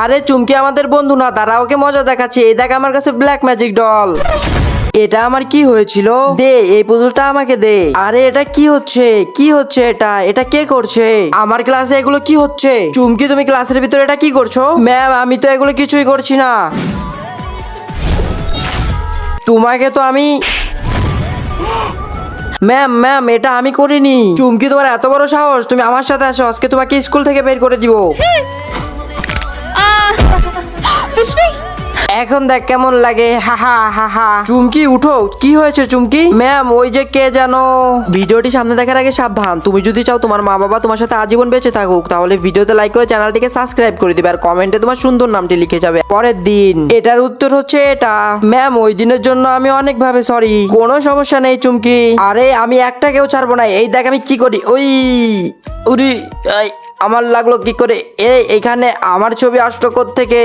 আরে চুমকি আমাদের বন্ধু না, তারা ওকে মজা দেখাচ্ছে। এই দেখ আমার কাছে ব্ল্যাক ম্যাজিক ডল। এটা আমার কি হয়েছিল? দে এই পুতুলটা আমাকে দে। আরে এটা কি হচ্ছে? কি হচ্ছে এটা? এটা কে করছে? আমার ক্লাসে এগুলো কি হচ্ছে? চুমকি তুমি ক্লাসের ভিতরে এটা কি করছো? ম্যাম আমি তো এগুলো কিছুই করছি না। তোমাকে তো আমি ম্যাম ম্যাম এটা আমি করিনি। চুমকি তোমার এত বড় সাহস, তুমি আমার সাথে আসো, আজকে তোমাকে স্কুল থেকে বের করে দিব। विश्वी এখন দেখ কেমন লাগে, হাহা হাহা। চুমকি উঠো, কি হয়েছে চুমকি? ম্যাম ওই যে কে জানো। ভিডিওটি সামনে দেখার আগে সাবধান। তুমি যদি চাও তোমার মা বাবা তোমার সাথে আজীবন বেঁচে থাকুক, তাহলে ভিডিওতে লাইক করে চ্যানেলটিকে সাবস্ক্রাইব করে দিবে আর কমেন্টে তোমার সুন্দর নামটি লিখে যাবে। পরের দিন এটার উত্তর হচ্ছে এটা। ম্যাম ওই দিনের জন্য আমি অনেক ভাবে সরি। কোনো সমস্যা নেই চুমকি। আরে আমি একটাকেও ছাড়বো না। এই দেখ আমি কি করি। ওই উরি, এই, আমার লাগলো কি করে? এইখানে আমার ছবি আসলো কোত্থেকে?